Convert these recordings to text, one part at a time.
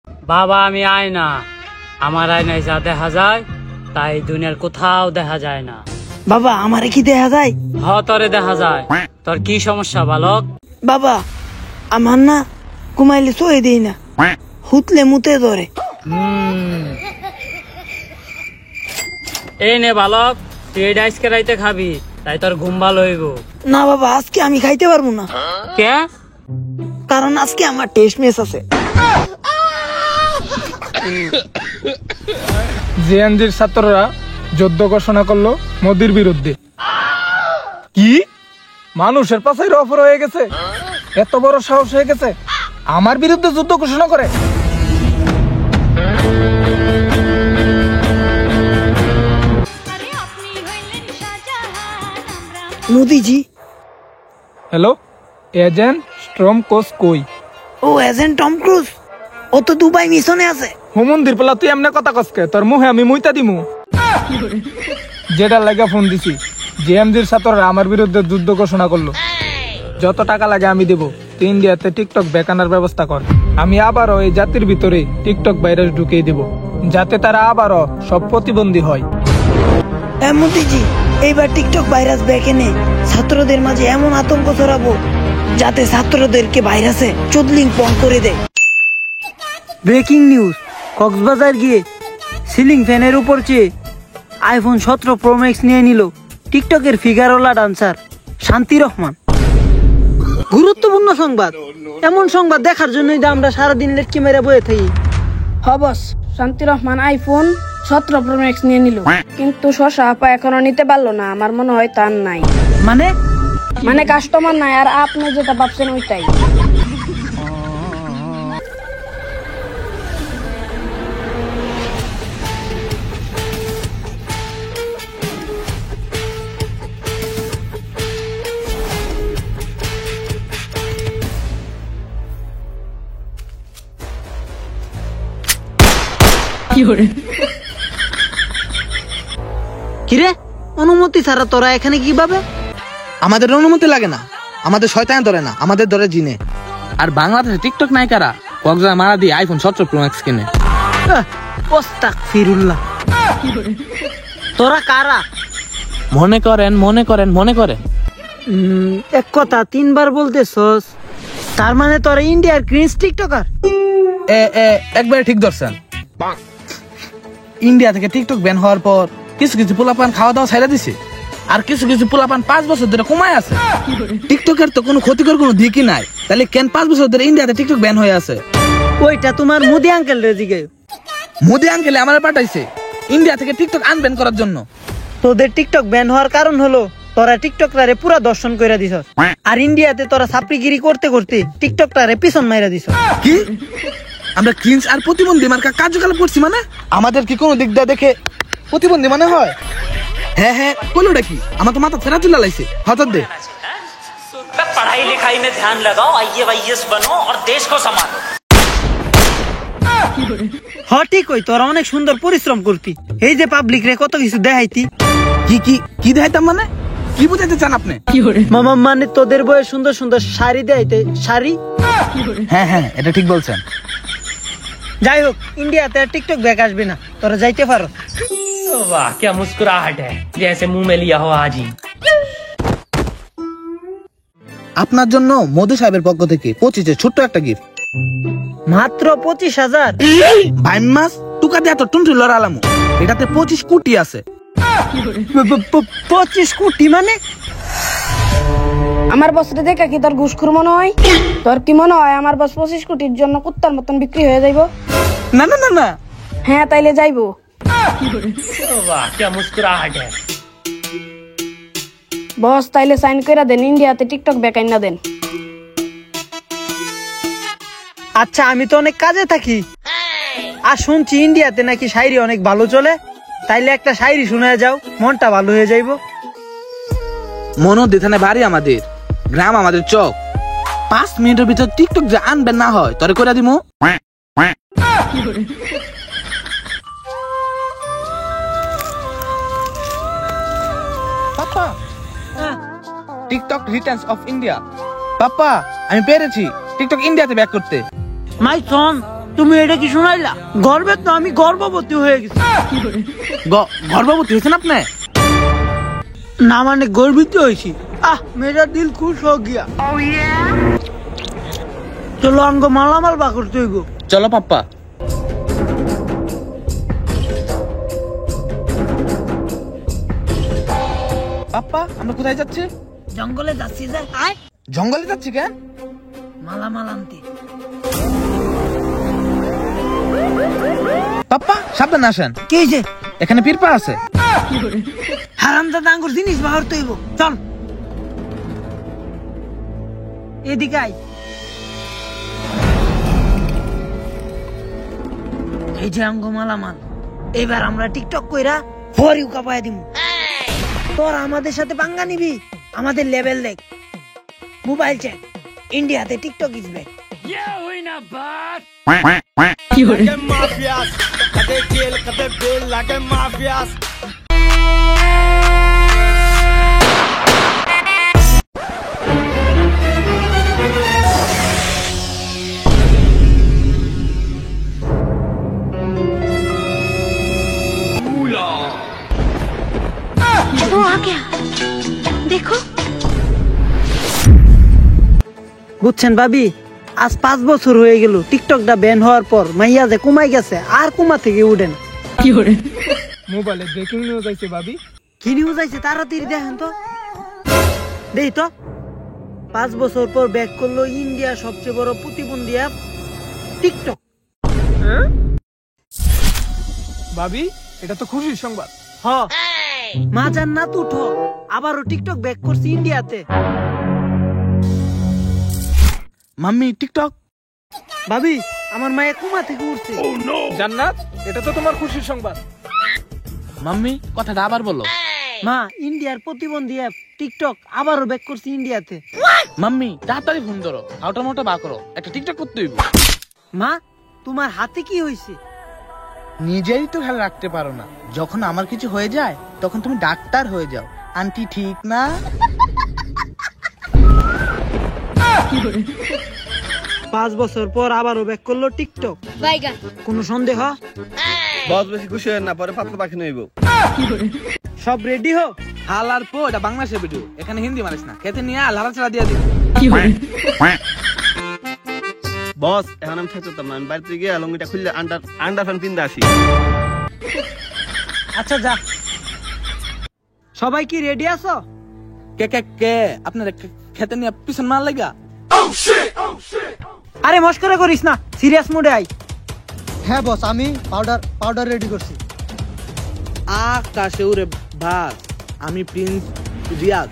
বাবা আমি আয়না, আমার আয়নায় যা দেখা যায় তাই দুনিয়ার কোথাও দেখা যায় না। বাবা আমারে কি দেখা যায়? তরে দেখা যায়। তোর কি সমস্যা বালক? বাবা আমার না ঘুমাইলে সয়ে দেই না, হুতলে মুতে ধরে। এই নে বালক, তুই এই ডাইসকে রাইতে খাবি, তাই তোর ঘুম ভালো হইব। না বাবা আজকে আমি খাইতে পারবো না, কে? কারণ আজকে আমার টেস্ট ম্যাচ আছে। জেএনজির ছাত্ররা যুদ্ধ ঘোষণা করলো মোদির বিরুদ্ধে। কি মানুষের পাশে অফার হয়ে গেছে? এত বড় সাহস হয়ে গেছে আমার বিরুদ্ধে যুদ্ধ ঘোষণা করে? মোদিজি। হ্যালো, এজেন্ট স্ট্রম কোচ কই? ও এজেন্ট টম ক্রুজ, ও তো দুবাই মিশনে আছে। হুমন্দির পেলা তুই এমনি কথা কসকে, তোর মুহে আমি মুইতা দিমু। যেটা লাগে ফোন দিছি, জেএমজির ছাত্ররা আমার বিরুদ্ধে যুদ্ধ ঘোষণা করলো। যত টাকা লাগে আমি দেবো, তুই ইন্ডিয়াতে টিকটক ব্যান আনার ব্যবস্থা কর। আমি আবারও এই জাতির ভিতরে টিকটক ভাইরাস ঢুকিয়ে দেব, যাতে তারা আবারও সব প্রতিবন্ধী হয়। মোদিজি এইবার টিকটক ভাইরাস ব্যাক এনে ছাত্রদের মাঝে এমন আতঙ্ক ছড়াবো যাতে ছাত্রদেরকে ভাইরাসে চুদলিং পং করে দেয়। ব্রেকিং নিউজ, কক্সবাজার গিয়ে সিলিং ফ্যানের উপর চেয়ে আইফোন 17 প্রো ম্যাক্স নিয়ে নিল টিকটকের ফিগারওয়ালা ডান্সার শান্তি রহমান। গুরুত্বপূর্ণ সংবাদ, এমন সংবাদ দেখার জন্যই তো আমরা সারাদিন লেটকি মেরে বয়ে থাকি। বস, শান্তি রহমান আইফোন 17 প্রো ম্যাক্স নিয়ে নিল, কিন্তু শশা আপা এখনো নিতে পারলো না। আমার মনে হয় তার নাই, মানে কাস্টমার নাই। আর আপনি যেটা ভাবছেন ওইটাই। কিরে অনুমতি ছাড়া তোরা এখানে কিভাবে? আমাদের অনুমতি লাগে না, আমাদের শয়তান ধরে না, আমাদের ধরে জিনে। আর বাংলাদেশে টিকটক নায়িকারা কক্সবাজার মারা দিয়ে আইফোন 17 প্রো ম্যাক্স কিনে। আস্তাগফিরুল্লাহ। তোরা কারা? মনে করেন এক কথা 3 বার বলতেছস, তার মানে তোরা ইন্ডিয়ার ক্রিঞ্জ টিকটকার। একবারে ঠিক ধরছেন। ইন্ডিয়া থেকে টিকটক ব্যান হওয়ার পর কিছু কিছু পোলাপান খাওয়া দাওয়া ছেড়ে দিছে, আর কিছু কিছু পোলাপান 5 বছর ধরে কমায় আছে। টিকটকের তো কোনো ক্ষতিকর কোনো দিকই নাই, তাহলে কেন 5 বছর ধরে ইন্ডিয়াতে টিকটক ব্যান হয়ে আছে? ওইটা তোমার মোদি আঙ্কেল রে জিগে। মোদি আঙ্কেলে আমার পাঠাইছে ইন্ডিয়া থেকে টিকটক আনব্যান করার জন্য। তোদের টিকটক ব্যান হওয়ার কারণ হলো তোরা টিকটকটারে পুরা দর্শন কইরা দিছস, আর ইন্ডিয়াতে তোরা ছাপড়িগিরি করতে করতে টিকটকটারে পিছন মাইরা দিছস। কি আমরা ক্রিঞ্জ আর প্রতিবন্ধী মার্কা কার্যকলাপ করছি? মানে আমাদের কি কোনো দিক দিয়ে দেখে প্রতিবন্ধী মানে হয়? হ্যাঁ কইলোটা কি? আমার তো মাথা ফেরা তুলা লাইছে। হঠাৎ দে पढ़ाई लिखाई में ध्यान लगाओ, IAS बनो और देश को संभालो। ঠিক কই, তোরা অনেক সুন্দর পরিশ্রম করতি, এই যে পাবলিক রে কত কিছু দেখাইতি। কি কি কি দেখাইতাম মানে? কি বুঝাইতে চান আপনি? মামা মানে তোদের বয়ে সুন্দর সুন্দর শাড়ি দেখাইতে। শাড়ি? হ্যাঁ এটা ঠিক বলছেন। যাই হোক, ইন্ডিয়াতে আর টিকটক ব্যাক আসবে না, তোরা যাইতে পারো। वाह क्या मुस्कुराहट है, जैसे मुंह में लिया हो आज ही। আপনার জন্য মোদি সাহেবের পক্ষ থেকে 25 ছোট্ট একটা গিফট। মাত্র 25,000? ভাই মাস টুকা দিয়ে এত টুনটু লড়ালামু, এটাতে 25 কোটি আছে। 25 কোটি মানে? আমার বসরে দেখা কি তোর ঘুষখোর মনে হয়? তোর কি মনে হয় আমার বস 25 কোটির জন্য কুত্তার মতন বিক্রি হয়ে যাইব? না হ্যাঁ তাইলে যাইবো। वाह क्या मुस्कुराहट है। বস তাইলে সাইন কইরা দেন, ইন্ডিয়াতে টিকটক ব্যাক আইনা দেন। আচ্ছা আমি তো অনেক কাজে থাকি, আর শুনছি ইন্ডিয়াতে নাকি শায়রি অনেক ভালো চলে, তাইলে একটা শায়রি শোনায় যাও, মনটা ভালো হয়ে যাইবো। মনোদিথানে বাড়ি আমাদের, গ্রাম আমাদের চক। 5 মিনিটের ভিতর টিকটক যে আনবেন না হয় তরে করে দিমু। পাপা, টিকটক রিটার্নস অফ ইন্ডিয়া। পাপা আমি পেরেছি টিকটক ইন্ডিয়াতে ব্যাক করতে। মাই সন, তুমি এটা কি শোনাইলা? গর্বে তো আমি গর্ভবতী হয়ে গেছি। গর্ভবতী হয়েছেন আপনি? না মানে গর্বিত হয়েছি। মেরা দিল খুশ হো গিয়া। চলো অঙ্গ মালামাল বাকর তৈব। চলো পাপ্পা। পাপ্পা আমরা কোথায় যাচ্ছি? জঙ্গলে যাচ্ছি যে। জঙ্গলে যাচ্ছি কেন? মালামাল আনতে। পাপ্পা সাবধানে আসেন, কি যে এখানে পিরপা আছে। হারামজাদা আঙ্গুর জিনিস বাহর তৈব। চল এদিকে আয়। এই যে অঙ্গ মালামাল, এবার আমরা টিকটক কইরা ফরিউ কাপায় দিমু। তোর আমাদের সাথে পাঙ্গা নিবি? আমাদের লেভেল দেখ। মোবাইল চেক, ইন্ডিয়াতে টিকটক ইজ ব্যাক। वो आ गया, देखो। বুঝছেন ভাবি, আজ 5 বছর হয়ে গেল টিকটকটা ব্যান হওয়ার পর মাইয়া যে কমাই গেছে, আর কমা থেকে উঠেন। মোবাইলে ব্রেকিং নিউজ আইছে ভাবি। কি নিউজ আইছে তাড়াতাড়ি দেখেন তো। দেই তো। 5 বছর পর ব্যাক করলো ইন্ডিয়ার সবচেয়ে বড় প্রতিবন্ধী অ্যাপ টিকটক। ভাবি এটা তো খুশির সংবাদ। হ মা জান্নাত উঠো, আবারও টিকটক ব্যাক করছে ইন্ডিয়াতে। Mummy TikTok. ভাবি আমার মায়ে কুমা থেকে উঠছে। জান্নাত এটা তো তোমার খুশির সংবাদ। মাম্মি কথাটা আবার বলো। মা ইন্ডিয়ার প্রতিবন্ধী অ্যাপ টিকটক আবারও ব্যাক করছে ইন্ডিয়াতে। মাম্মি তাড়াতাড়ি ফোন ধরো, আউটার মোটা বা করো, একটা টিকটক করতে হইব। মা তোমার হাতে কি হয়েছে? নিজেই তো খেয়াল রাখতে পারো না, যখন আমার কিছু হয়ে যায় তখন তুমি ডাক্তার হয়ে যাও। আন্টি ঠিক না? 5 বছর পর আবারও ব্যাক করলো টিকটক। কোনো সন্দেহ? বস বেশি খুশি হয় না, পরে পাতলা পাখি নইব। সব রেডি হো। হালার পো এটা বাংলাদেশের ভিডিও, এখানে হিন্দি মারিস না। খেতে নিয়ে লাড়া চাড়া দিয়ে দিবি। বস এখন আমি থাকতাম না, আমি বাড়িতে গিয়ে লঙ্গিটা খুললে আন্ডার ফ্যান কিনতে আসি। আচ্ছা যা। সবাই কি রেডি আছো? কে কে কে আপনার খেতে নিয়ে পিছন মার লাগা? আরে মস্করা করিস না, সিরিয়াস মোডে আই। হ্যাঁ বস, আমি পাউডার রেডি করছি। আকাশে উড়ে ভাস, আমি প্রিন্স রিয়াজ।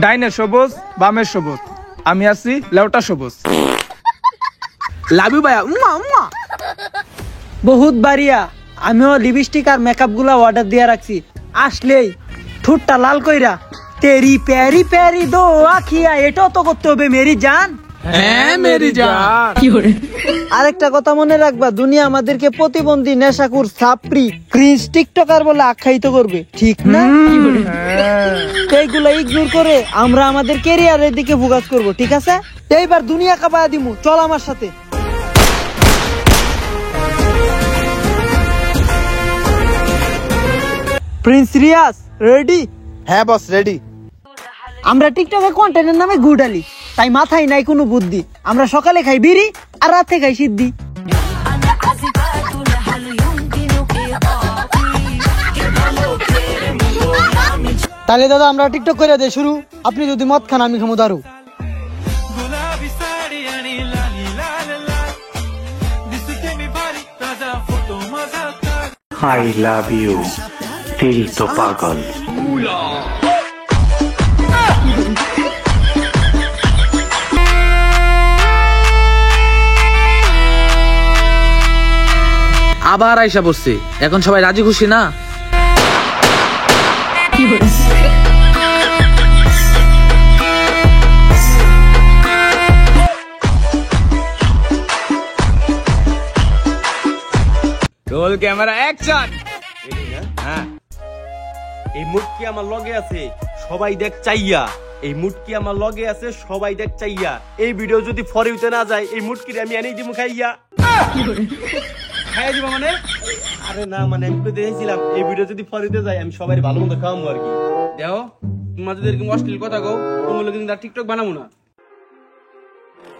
ডাইনের সবুজ, বামের সবুজ, আমি আছি লেউটা সবুজ। লাভ ইউ ভাইয়া। উম্মা উম্মা। বহুত বাড়িয়া। আমিও লিপস্টিক আর মেকআপ গুলা অর্ডার দিয়ে রাখছি, আসলেই ঠোঁটটা লাল কইরা তেরি প্যারি প্যারি দো আখিয়া, এটাও তো করতে হবে মেরি জান। হ্যাঁ মেরি জান। আরেকটা কথা মনে রাখবা, দুনিয়া আমাদেরকে প্রতিবন্ধী, নেশাকুর, ছাপরি, ক্রিঞ্জ টিকটকার বলে আখ্যায়িত করবে, ঠিক না? এইগুলা ইগনোর করে আমরা আমাদের ক্যারিয়ারের দিকে ফোকাস করব, ঠিক আছে? এইবার দুনিয়া কাঁপায়া দিমু, চল আমার সাথে। Prince Riyaz ready? হ্যাঁ বস রেডি। আমরা টিকটকে কন্টেন্টের নামে গুডালি, তাই মাথায় নাই কোনো বুদ্ধি। আমরা সকালে খাই বিড়ি আর রাতে খাই সিদ্ধি। তাহলে দাদা আমরা টিকটক করে দেই শুরু। আপনি যদি মদ খান আমি খামু দারু। I love you, दिल तो पागल। আবার আইসা বসছে, এখন সবাই রাজি খুশি না? Roll camera action. হ্যাঁ এই মুখ কি আমার লগে আছে, সবাই দেখ চাইয়া। এই মুটকি আমার লগে আছে, সবাই দেখ চাইয়া। এই ভিডিও যদি ফরে উঠে না যায়, এই মুটকি আমি এনেই দিমু খাইয়া। খাইয়া দিব মানে? আরে না মানে আমি তো দেখেছিলাম এই ভিডিও যদি ফরে উঠে যায় আমি সবাই ভালো মন্দ খাওয়াবো আর কি। দেও তোমার যদি এরকম অশ্লীল কথা কও তোমার কিন্তু টিকটক বানাবো না।